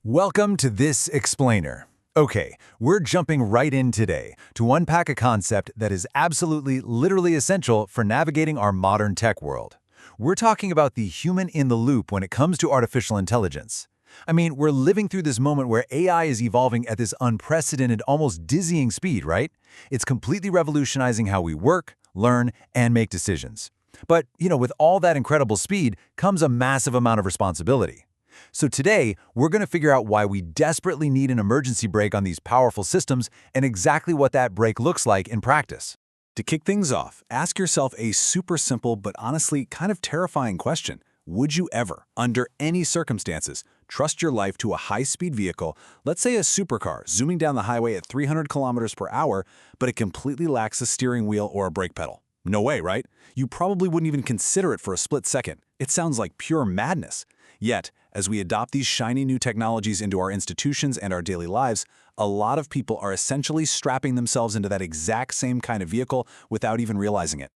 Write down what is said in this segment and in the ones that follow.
Welcome to This Explainer. Okay, we're jumping right in today to unpack a concept that is absolutely, literally essential for navigating our modern tech world. We're talking about the human in the loop when it comes to artificial intelligence. I mean, we're living through this moment where AI is evolving at this unprecedented, almost dizzying speed, right? It's completely revolutionizing how we work, learn, and make decisions. But, with all that incredible speed comes a massive amount of responsibility. So today, we're going to figure out why we desperately need an emergency brake on these powerful systems and exactly what that brake looks like in practice. To kick things off, ask yourself a super simple but honestly kind of terrifying question. Would you ever, under any circumstances, trust your life to a high-speed vehicle, let's say a supercar, zooming down the highway at 300 kilometers per hour, but it completely lacks a steering wheel or a brake pedal? No way, right? You probably wouldn't even consider it for a split second. It sounds like pure madness. Yet, as we adopt these shiny new technologies into our institutions and our daily lives, a lot of people are essentially strapping themselves into that exact same kind of vehicle without even realizing it.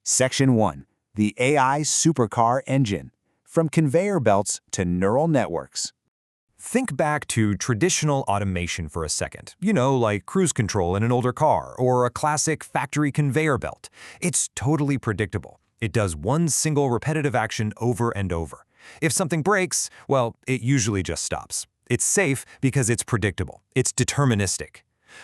Section 1. The AI Supercar Engine. From conveyor belts to neural networks. Think back to traditional automation for a second. Like cruise control in an older car or a classic factory conveyor belt. It's totally predictable. It does one single repetitive action over and over. If something breaks, well, it usually just stops. It's safe because it's predictable. It's deterministic.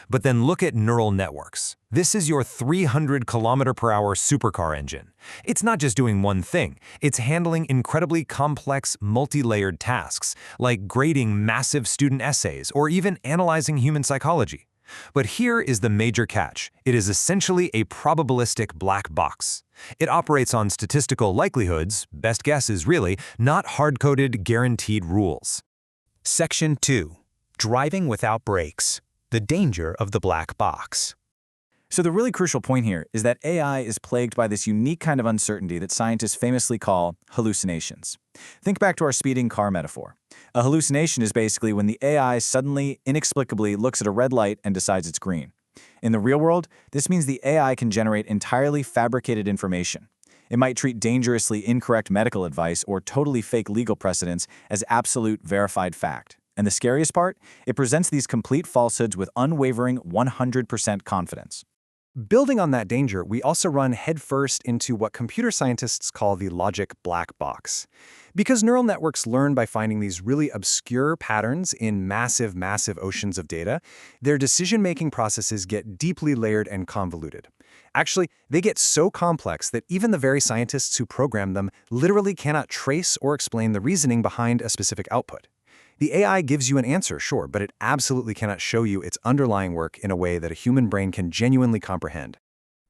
But then look at neural networks. This is your 300-kilometer-per-hour supercar engine. It's not just doing one thing. It's handling incredibly complex, multi-layered tasks, like grading massive student essays or even analyzing human psychology. But here is the major catch. It is essentially a probabilistic black box. It operates on statistical likelihoods, best guesses really, not hard-coded, guaranteed rules. Section 2. Driving without brakes. The danger of the black box. So the really crucial point here is that AI is plagued by this unique kind of uncertainty that scientists famously call hallucinations. Think back to our speeding car metaphor. A hallucination is basically when the AI suddenly, inexplicably looks at a red light and decides it's green. In the real world, this means the AI can generate entirely fabricated information. It might treat dangerously incorrect medical advice or totally fake legal precedents as absolute verified fact. And the scariest part? It presents these complete falsehoods with unwavering 100% confidence. Building on that danger, we also run headfirst into what computer scientists call the logic black box. Because neural networks learn by finding these really obscure patterns in massive, massive oceans of data, their decision-making processes get deeply layered and convoluted. Actually, they get so complex that even the very scientists who program them literally cannot trace or explain the reasoning behind a specific output. The AI gives you an answer, sure, but it absolutely cannot show you its underlying work in a way that a human brain can genuinely comprehend.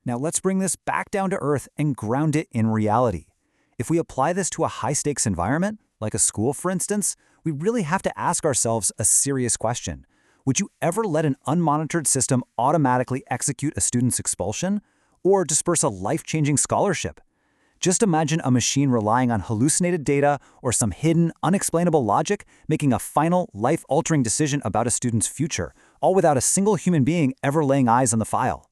Now let's bring this back down to earth and ground it in reality. If we apply this to a high-stakes environment, like a school for instance, we really have to ask ourselves a serious question. Would you ever let an unmonitored system automatically execute a student's expulsion or disperse a life-changing scholarship? Just imagine a machine relying on hallucinated data or some hidden, unexplainable logic making a final, life-altering decision about a student's future, all without a single human being ever laying eyes on the file.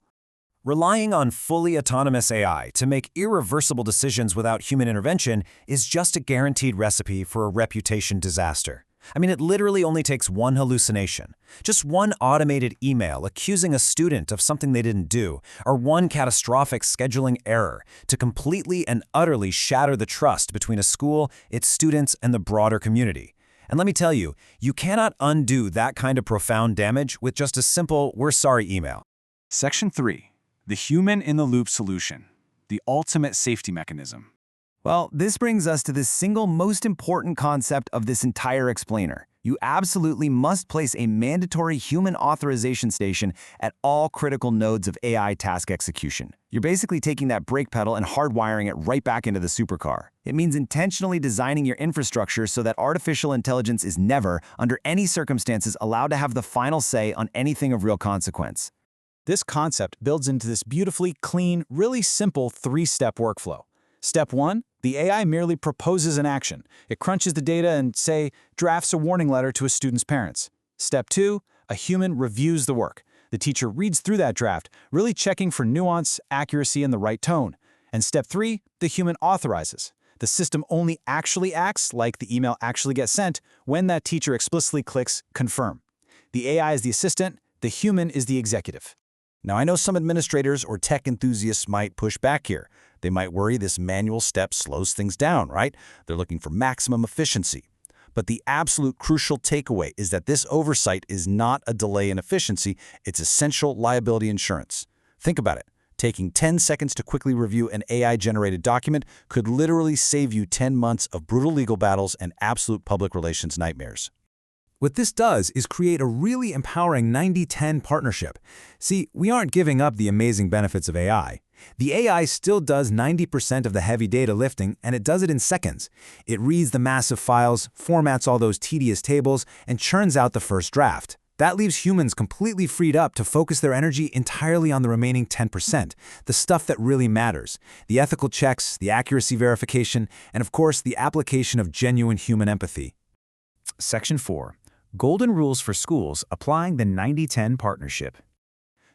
Relying on fully autonomous AI to make irreversible decisions without human intervention is just a guaranteed recipe for a reputation disaster. It literally only takes one hallucination, just one automated email accusing a student of something they didn't do, or one catastrophic scheduling error to completely and utterly shatter the trust between a school, its students, and the broader community. And let me tell you, you cannot undo that kind of profound damage with just a simple "we're sorry" email. Section 3. The human in the loop solution. The ultimate safety mechanism. Well, this brings us to the single most important concept of this entire explainer. You absolutely must place a mandatory human authorization station at all critical nodes of AI task execution. You're basically taking that brake pedal and hardwiring it right back into the supercar. It means intentionally designing your infrastructure so that artificial intelligence is never, under any circumstances, allowed to have the final say on anything of real consequence. This concept builds into this beautifully clean, really simple three-step workflow. Step 1, the AI merely proposes an action. It crunches the data and, say, drafts a warning letter to a student's parents. Step 2, a human reviews the work. The teacher reads through that draft, really checking for nuance, accuracy, and the right tone. And step 3, the human authorizes. The system only actually acts, like the email actually gets sent, when that teacher explicitly clicks confirm. The AI is the assistant, the human is the executive. Now, I know some administrators or tech enthusiasts might push back here. They might worry this manual step slows things down, right? They're looking for maximum efficiency. But the absolute crucial takeaway is that this oversight is not a delay in efficiency, it's essential liability insurance. Think about it. Taking 10 seconds to quickly review an AI-generated document could literally save you 10 months of brutal legal battles and absolute public relations nightmares. What this does is create a really empowering 90-10 partnership. See, we aren't giving up the amazing benefits of AI. The AI still does 90% of the heavy data lifting, and it does it in seconds. It reads the massive files, formats all those tedious tables, and churns out the first draft. That leaves humans completely freed up to focus their energy entirely on the remaining 10%, the stuff that really matters, the ethical checks, the accuracy verification, and of course, the application of genuine human empathy. Section 4. Golden Rules for Schools Applying the 90-10 Partnership.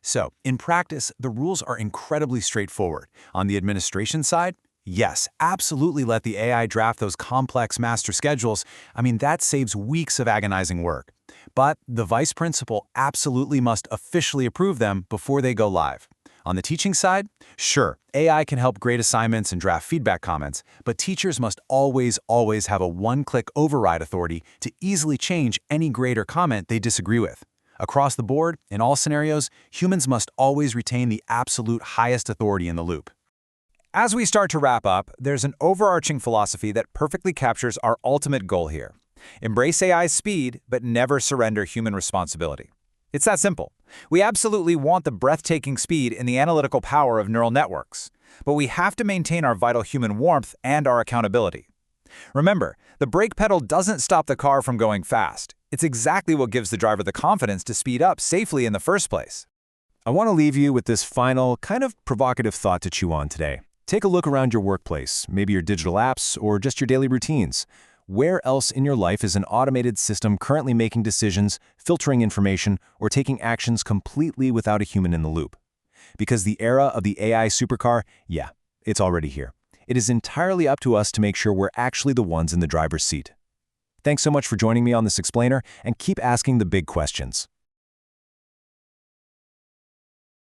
So, in practice, the rules are incredibly straightforward. On the administration side, yes, absolutely let the AI draft those complex master schedules. That saves weeks of agonizing work. But the vice principal absolutely must officially approve them before they go live. On the teaching side, sure, AI can help grade assignments and draft feedback comments, but teachers must always have a one-click override authority to easily change any grade or comment they disagree with. Across the board, in all scenarios, humans must always retain the absolute highest authority in the loop. As we start to wrap up, there's an overarching philosophy that perfectly captures our ultimate goal here. Embrace AI's speed, but never surrender human responsibility. It's that simple. We absolutely want the breathtaking speed and the analytical power of neural networks, but we have to maintain our vital human warmth and our accountability. Remember, the brake pedal doesn't stop the car from going fast. It's exactly what gives the driver the confidence to speed up safely in the first place. I want to leave you with this final, kind of provocative thought to chew on today. Take a look around your workplace, maybe your digital apps, or just your daily routines. Where else in your life is an automated system currently making decisions, filtering information, or taking actions completely without a human in the loop? Because the era of the AI supercar, yeah, it's already here. It is entirely up to us to make sure we're actually the ones in the driver's seat. Thanks so much for joining me on this explainer, and keep asking the big questions.